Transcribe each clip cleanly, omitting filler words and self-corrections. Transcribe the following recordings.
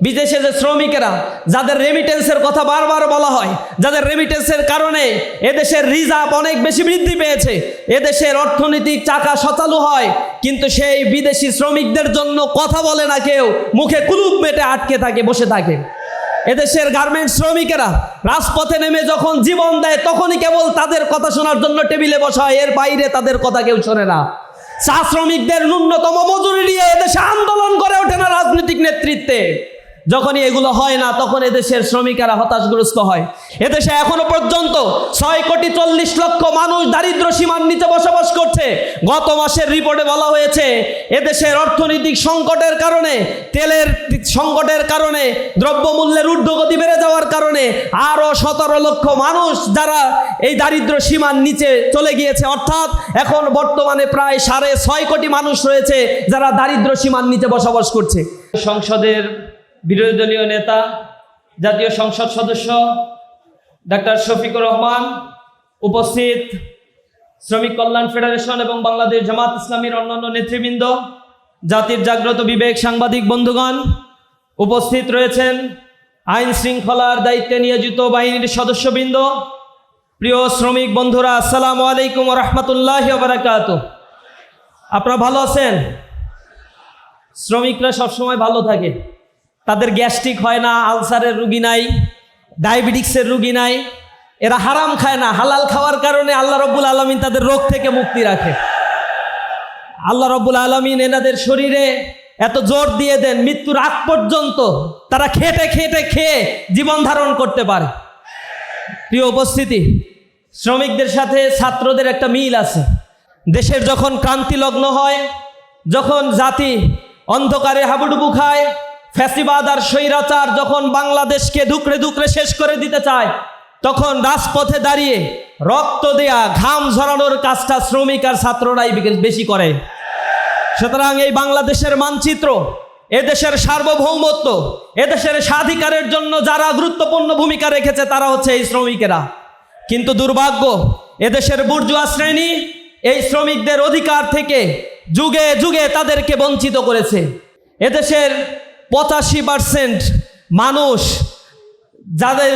বিদেশে যে শ্রমিকেরা, যাদের রেমিটেন্সের কথা বারবার বলা হয়, যাদের রেমিটেন্সের কারণে এদেশের রিজার্ভ অনেক বেশি বৃদ্ধি পেয়েছে, এদেশের অর্থনৈতিক চাকা সচালু হয়, কিন্তু সেই বিদেশি শ্রমিকদের জন্য কথা বলে না কেউ, মুখে কুলুপ মেটে আটকে থাকে, বসে থাকে। এদেশের গার্মেন্টস শ্রমিকেরা রাজপথে নেমে যখন জীবন দেয় তখনই কেবল তাদের কথা শোনার জন্য টেবিলে বসা হয়, এর বাইরে তাদের কথা কেউ শোনে না। চা শ্রমিকদের ন্যূনতম মজুরি নিয়ে এদেশে আন্দোলন করে ওঠে না রাজনৈতিক নেতৃত্বে। যখনই এগুলো হয় না তখন এদেশের শ্রমিকেরা হতাশগ্রস্ত হয়। এদেশে এখনো পর্যন্ত 6,40,00,000 মানুষ দারিদ্র্য সীমার নিচে বসবাস করছে। গত মাসের রিপোর্টে বলা হয়েছে এদেশের অর্থনৈতিক সংকটের কারণে, তেলের সংকটের কারণে, দ্রব্যমূল্যের ঊর্ধ্বগতি বেড়ে যাওয়ার কারণে আরও 17 লক্ষ মানুষ যারা এই দারিদ্র্য সীমার নিচে চলে গিয়েছে। অর্থাৎ এখন বর্তমানে প্রায় 6.5 কোটি মানুষ রয়েছে যারা দারিদ্র্য সীমার নিচে বসবাস করছে। সংসদের বিরোধী দলীয় নেতা, জাতীয় সংসদ সদস্য ডাক্তার শফিকুর রহমান, উপস্থিত শ্রমিক কল্যাণ ফেডারেশন এবং বাংলাদেশ জামাত ইসলামীর অন্যান্য নেতৃবৃন্দ, জাতির জাগ্রত বিবেক সাংবাদিক বন্ধুগণ, উপস্থিত রয়েছেন আইন শৃঙ্খলার দায়িত্বে নিয়োজিত বাহিনীর সদস্যবৃন্দ, প্রিয় শ্রমিক বন্ধুরা, আসসালামু আলাইকুম ওয়া রাহমাতুল্লাহি ওয়া বারাকাতুহু। আপনারা ভালো আছেন? শ্রমিকরা সবসময় ভালো থাকে, তাদের গ্যাস্ট্রিক হয় না, আলসারের রুগী নাই, ডায়াবেটিক্সের রুগী নাই, এরা হারাম খায় না। হালাল খাওয়ার কারণে আল্লাহ রব্বুল আলামিন তাদের রোগ থেকে মুক্তি রাখে। আল্লাহ রব্বুল আলামিন এনাদের শরীরে এত জোর দিয়ে দেন, মৃত্যুর আগ পর্যন্ত তারা খেটে খেটে খেয়ে জীবন ধারণ করতে পারে। প্রিয় উপস্থিতি, শ্রমিকদের সাথে ছাত্রদের একটা মিল আছে। দেশের যখন ক্রান্তি লগ্ন হয়, যখন জাতি অন্ধকারে হাবুডুবু খায়, ফ্যাসিবাদ আর স্বৈরাচার যখন বাংলাদেশকে ধুকরে ধুকরে শেষ করে দিতে চায়, তখন রাজপথে দাঁড়িয়ে রক্ত দেয়া, ঘাম ঝরানোর কাজটা শ্রমিক আর ছাত্ররাই বেশি করে। সুতরাং এই বাংলাদেশের মানচিত্র, এদেশের সার্বভৌমত্ব, এদেশের স্বাধিকারের জন্য যারা গুরুত্বপূর্ণ ভূমিকা রেখেছে তারা হচ্ছে এই শ্রমিকেরা। কিন্তু দুর্ভাগ্য, এদেশের বুর্জোয়া শ্রেণী এই শ্রমিকদের অধিকার থেকে যুগে যুগে তাদেরকে বঞ্চিত করেছে। এদেশের 85% মানুষ, যাদের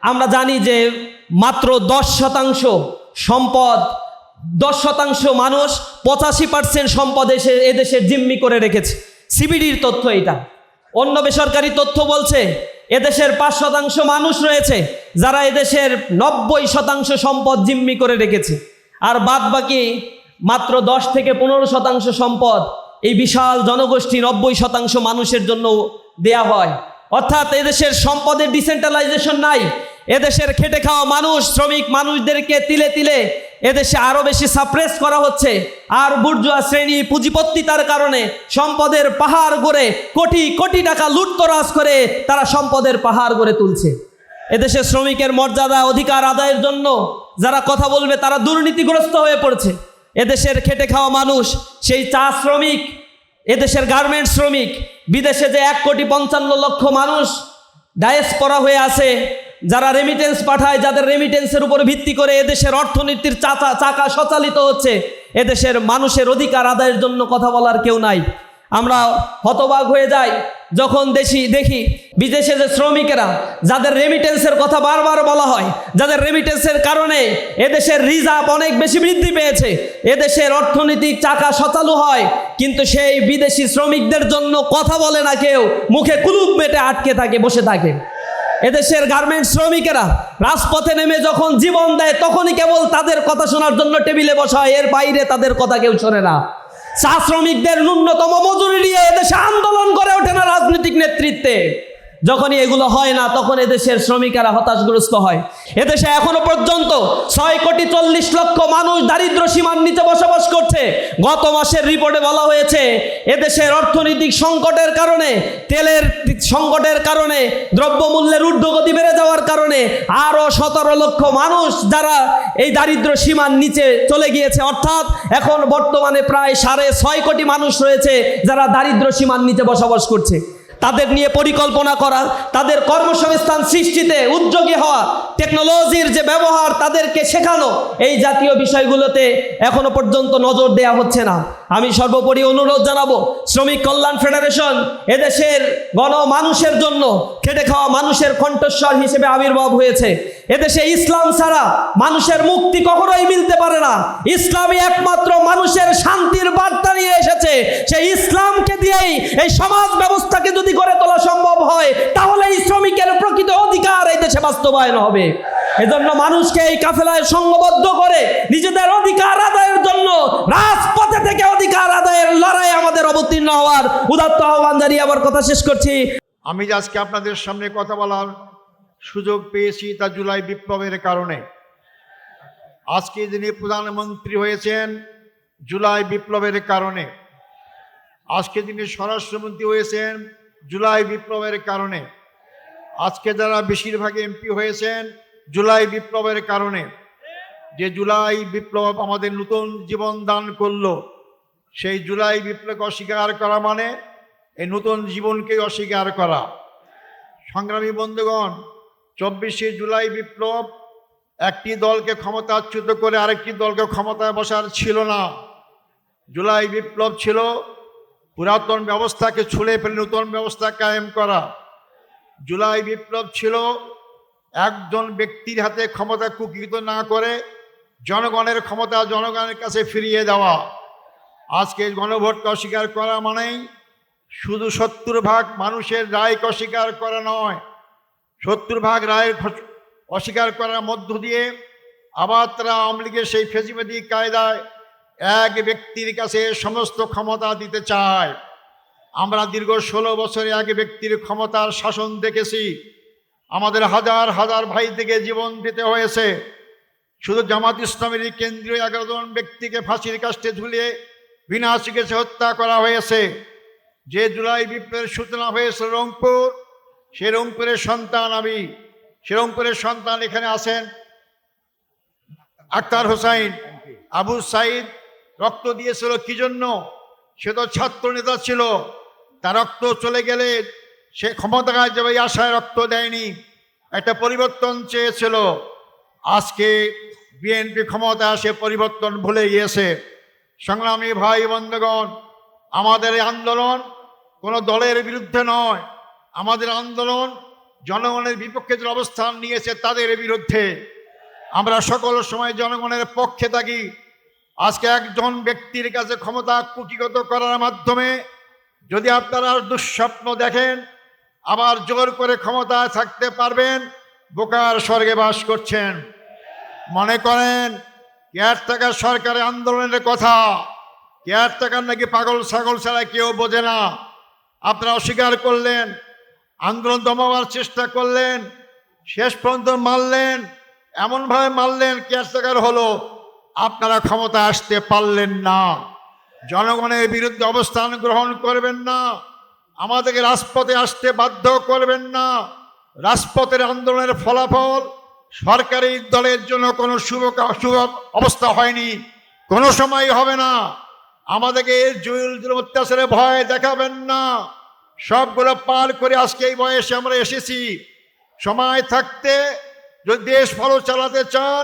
আমরা জানি যে মাত্র 10% সম্পদ, 10% মানুষ 85% সম্পদ এদেশের জিম্মি করে রেখেছে। সিবিডির তথ্য এটা। অন্য বেসরকারি তথ্য বলছে এদেশের 5% মানুষ রয়েছে যারা এদেশের 90% সম্পদ জিম্মি করে রেখেছে, আর বাদ বাকি মাত্র 10 থেকে 15% সম্পদ এই বিশাল জনগোষ্ঠী 90% মানুষের জন্য দেয়া হয়। অর্থাৎ এদেশের সম্পদের ডিসেন্ট্রালাইজেশন নাই। এদেশের খেটে খাওয়া মানুষ, শ্রমিক মানুষদেরকে তিলে তিলে এদেশে আরও বেশি সাপ্রেস করা হচ্ছে। আর বুর্জোয়া শ্রেণী পুঁজিপত্তিতার কারণে সম্পদের পাহাড় গড়ে কোটি কোটি টাকা লুটতরাজ করে তারা সম্পদের পাহাড় গড়ে তুলছে। এদেশের শ্রমিকের মর্যাদা, অধিকার আদায়ের জন্য যারা কথা বলবে তারা দুর্নীতিগ্রস্ত হয়ে পড়ছে। এদেশের খেটে খাওয়া মানুষ, সেই চা শ্রমিক, এদেশের গার্মেন্টস শ্রমিক, বিদেশে যে 1,55,00,000 মানুষ ডায়াসপোরা হয়ে আছে, যারা রেমিটেন্স পাঠায়, যাদের রেমিটেন্সের উপর ভিত্তি করে এদেশের অর্থনীতির চাকা সচালিত হচ্ছে, এদেশের মানুষের অধিকার আদায়ের জন্য কথা বলার কেউ নাই। আমরা হতবাক হয়ে যাই যখন দেখি বিদেশে যে শ্রমিকেরা, যাদের রেমিটেন্সের কথা বারবার বলা হয়, যাদের রেমিটেন্সের কারণে এদেশের রিজার্ভ অনেক বেশি বৃদ্ধি পেয়েছে, এদেশের অর্থনৈতিক চাকা সচালু হয়, কিন্তু সেই বিদেশি শ্রমিকদের জন্য কথা বলে না কেউ, মুখে কুলুপ মেটে আটকে থাকে, বসে থাকে। এদেশের গার্মেন্টস শ্রমিকেরা রাজপথে নেমে যখন জীবন দেয় তখনই কেবল তাদের কথা শোনার জন্য টেবিলে বসা হয়, এর বাইরে তাদের কথা কেউ শোনে না। চা শ্রমিকদের ন্যূনতম মজুরি নিয়ে এদেশে আন্দোলন করে ওঠে না রাজনৈতিক নেতৃত্বে। যখনই এগুলো হয় না তখন এদেশের শ্রমিকেরা হতাশগ্রস্ত হয়। এদেশে এখনো পর্যন্ত 6,40,00,000 মানুষ দারিদ্র্য সীমার নিচে বসবাস করছে। গত মাসের রিপোর্টে বলা হয়েছে এদেশের অর্থনৈতিক সংকটের কারণে, তেলের সংকটের কারণে, দ্রব্যমূল্যের ঊর্ধ্বগতি বেড়ে যাওয়ার কারণে আরও 17 লক্ষ মানুষ যারা এই দারিদ্র্য সীমার নিচে চলে গিয়েছে। অর্থাৎ এখন বর্তমানে প্রায় 6.5 কোটি মানুষ রয়েছে যারা দারিদ্র্য সীমার নিচে বসবাস করছে। তাদের নিয়ে পরিকল্পনা করা, তাদের কর্মসংস্থান সৃষ্টিতে উদ্যোগী হওয়া, টেকনোলজির যে ব্যবহার তাদেরকে শেখানো, এই জাতীয় বিষয়গুলোতে এখনো পর্যন্ত নজর দেওয়া হচ্ছে না। আমি সর্বোপরি অনুরোধ জানাবো, শ্রমিক কল্যাণ ফেডারেশন এদেশের গণমানুষের জন্য খেটে খাওয়া মানুষের কণ্ঠস্বর হিসেবে আবির্ভাব হয়েছে। এদেশে ইসলাম ছাড়া মানুষের মুক্তি কখনোই মিলতে পারে না। ইসলামই একমাত্র মানুষের শান্তির বার্তা নিয়ে এসেছে। সেই ইসলামকে দিয়েই এই সমাজ ব্যবস্থাকে যদি গড়ে তোলা সম্ভব হয়, তাহলে এই শ্রমিকের প্রকৃত অধিকার এই দেশে বাস্তবায়ন হবে। এজন্য মানুষকে এই কাফেলায় সংঘবদ্ধ করে নিজেদের অধিকার আদায়ের জন্য রাজপথে থেকে অধিকার আদায়ের লড়াই আমাদের অবতীর্ণ হওয়ার উদাত্ত আহ্বান জানিয়ে আমার কথা শেষ করছি। আমি যে আজকে আপনাদের সামনে কথা বলার সুযোগ পেয়েছি তা জুলাই বিপ্লবের কারণে। আজকে যিনি প্রধানমন্ত্রী হয়েছেন জুলাই বিপ্লবের কারণে, আজকে যিনি স্বরাষ্ট্রমন্ত্রী হয়েছেন জুলাই বিপ্লবের কারণে, আজকে যারা বেশিরভাগ এমপি হয়েছেন জুলাই বিপ্লবের কারণে। যে জুলাই বিপ্লব আমাদের নতুন জীবন দান করলো, সেই জুলাই বিপ্লবকে অস্বীকার করা মানে এই নতুন জীবনকে অস্বীকার করা। সংগ্রামী বন্ধুগণ, 24শে জুলাই বিপ্লব একটি দলকে ক্ষমতাচ্যুত করে আরেকটি দলকে ক্ষমতায় বসার ছিল না। জুলাই বিপ্লব ছিল পুরাতন ব্যবস্থাকে ছুঁড়ে ফেলে নতুন ব্যবস্থা কায়েম করা। জুলাই বিপ্লব ছিল একজন ব্যক্তির হাতে ক্ষমতা কুক্ষিগত না করে জনগণের ক্ষমতা জনগণের কাছে ফিরিয়ে দেওয়া। আজকে গণভোটকে অস্বীকার করা মানেই শুধু 70% মানুষের রায়কে অস্বীকার করা নয়, 70% রায়ের অস্বীকার করার মধ্য দিয়ে আবার তারা আওয়ামী লীগের সেই ফেসিবাদী কায়দায় এক ব্যক্তির কাছে সমস্ত ক্ষমতা দিতে চায়। আমরা দীর্ঘ 16 বছরে এক ব্যক্তির ক্ষমতার শাসন দেখেছি। আমাদের হাজার হাজার ভাই থেকে জীবন দিতে হয়েছে। শুধু জামাত ইসলামের কেন্দ্রীয় 11 জন ব্যক্তিকে ফাঁসির কাস্টে ঝুলিয়ে বিনা চিকিৎসা হত্যা করা হয়েছে। যে জুলাই বিপ্লবের সূচনা হয়েছে রংপুর, সে রংপুরের সন্তান আমি। সে রংপুরের সন্তান এখানে আছেন আক্তার হোসাইন। আবু সাইদ রক্ত দিয়েছিল কি জন্য? সে তো ছাত্র নেতা ছিল। তার রক্ত চলে গেলে সে ক্ষমতায় যাবে আশায় রক্ত দেয়নি, একটা পরিবর্তন চেয়েছিল। আজকে বিএনপি ক্ষমতায় আসে পরিবর্তন ভুলে গিয়েছে। সংগ্রামী ভাই বন্ধুগণ, আমাদের এই আন্দোলন কোনো দলের বিরুদ্ধে নয়, আমাদের আন্দোলন জনগণের বিপক্ষে যে অবস্থান নিয়েছে তাদের বিরুদ্ধে। আমরা সকল সময় জনগণের পক্ষে থাকি। আজকে একজন ব্যক্তির কাছে ক্ষমতা কুক্ষিগত করার মাধ্যমে যদি আপনারা দুঃস্বপ্ন দেখেন আবার জোর করে ক্ষমতায় থাকতে পারবেন, বোকার স্বর্গে বাস করছেন। মনে করেন কেয়ারটেকার সরকারের আন্দোলনের কথা, কেয়ারটেকার নাকি পাগল ছাগল ছাড়া কেউ বোঝে না। আপনারা অস্বীকার করলেন, আন্দোলন দমাবার চেষ্টা করলেন, শেষ পর্যন্ত মারলেন, এমনভাবে মারলেন কেয়ারটেকার হলো। আপনারা ক্ষমতা আসতে পারলেন না। জনগণের বিরুদ্ধে অবস্থান গ্রহণ করবেন না, আমাদেরকে রাজপথে আসতে বাধ্য করবেন না। রাজপথের আন্দোলনের ফলাফল সরকারি দলের জন্য কোনো শুভ অবস্থা হয়নি, কোনো সময় হবে না। আমাদেরকে জুলুম অত্যাচারে ভয় দেখাবেন না। সবগুলো পার করে আজকে এই বয়সে আমরা এসেছি। সময় থাকতে যদি দেশ ভালো চালাতে চান,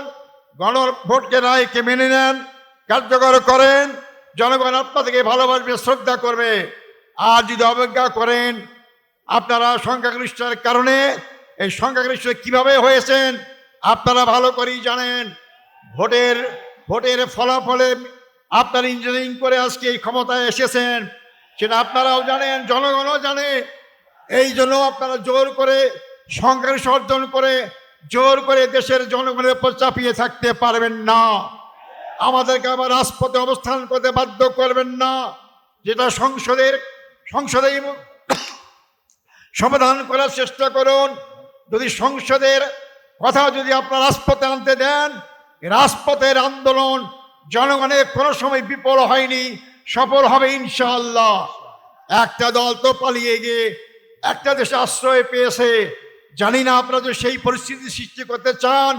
গণভোটকে রায়কে মেনে নেন, কার্যকর করেন, জনগণ আপনাদেরকে ভালোবাসবে, শ্রদ্ধা করবে। আর যদি অবজ্ঞা করেন, আপনারা সংখ্যাগরিষ্ঠের কারণে, এই সংখ্যাগরিষ্ঠ কিভাবে হয়েছেন আপনারা ভালো করেই জানেন। ভোটের ফলাফলে আপনারা ইঞ্জিনিয়ারিং করে আজকে এই ক্ষমতায় এসেছেন, সেটা আপনারাও জানেন, জনগণও জানে। এই জন্য আপনারা জোর করে সংখ্যাগরিষ্ঠ অর্জন করে জোর করে দেশের জনগণের উপর চাপিয়ে থাকতে পারবেন না। আমাদেরকে আবার রাজপথে অবস্থান করতে বাধ্য করবেন না। যেটা সংসদে সমাধান করার চেষ্টা করুন। যদি সংসদের কথা যদি আপনারা রাজপথে আনতে দেন, রাজপথের আন্দোলন জনগণের কোনো সময় বিফল হয়নি, সফল হবে ইনশাআল্লাহ। একটা দল তো পালিয়ে গিয়ে একটা দেশে আশ্রয় পেয়েছে। জানি না আপনারা যদি সেই পরিস্থিতি সৃষ্টি করতে চান,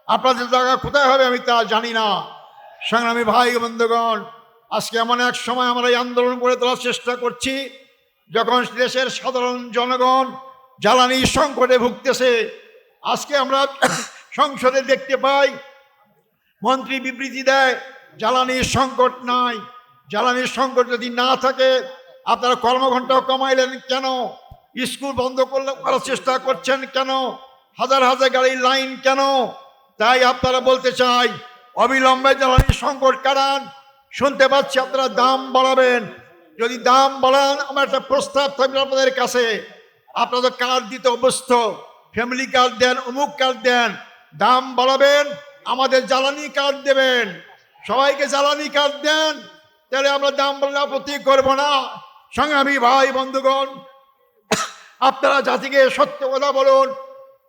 আপনাদের জায়গা কোথায় হবে আমি তা জানি না। সংগ্রামী ভাই বন্ধুগণ, আজকে এমন এক সময় আমরা এই আন্দোলন করে তোলার চেষ্টা করছি যখন দেশের সাধারণ জনগণ জ্বালানি সংকটে ভুগতেছে। আজকে আমরা সংসদে দেখতে পাই মন্ত্রী বিবৃতি দেয় জ্বালানির সংকট নাই। জ্বালানির সংকট যদি না থাকে আপনারা কর্মঘণ্টা কমাইলেন কেন? স্কুল বন্ধ করার চেষ্টা করছেন কেন? হাজার হাজার গাড়ির লাইন কেন? তাই আপনারা বলতে চাই অবিলম্বে জ্বালানির সংকট কাটান। শুনতে পাচ্ছি আপনারা দাম বাড়াবেন। যদি দাম বাড়ান, আমার একটা প্রস্তাব থাকবে আপনাদের কাছে। আপনারা কার্ড দিতে অভ্যস্ত, ফ্যামিলি কার্ড দেন, অমুক কার্ড দেন, দাম বাড়াবেন, আমাদের জ্বালানি কার্ড দেবেন, সবাইকে জ্বালানি কার্ড দেন, তাহলে আমরা দাম বাড়লে আপত্তি করবো না। সংগ্রামী ভাই বন্ধুগণ, আপনারা জাতিকে সত্য কথা বলুন,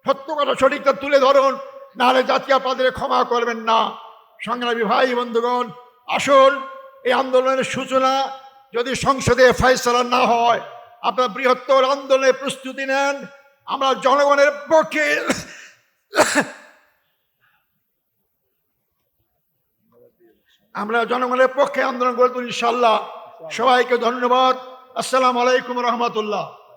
সত্য কথা সঠিকটা তুলে ধরুন, নাহলে জাতি আপনাদের ক্ষমা করবেন না। সংগ্রামী ভাই বন্ধুগণ, আসুন এই আন্দোলনের সূচনা যদি সংসদে ফয়সালা না হয়, আপনারা বৃহত্তর আন্দোলনের প্রস্তুতি নেন। আমরা জনগণের পক্ষে আন্দোলন করব ইনশাআল্লাহ। সবাইকে ধন্যবাদ। আসসালামু আলাইকুম রহমতুল্লাহ।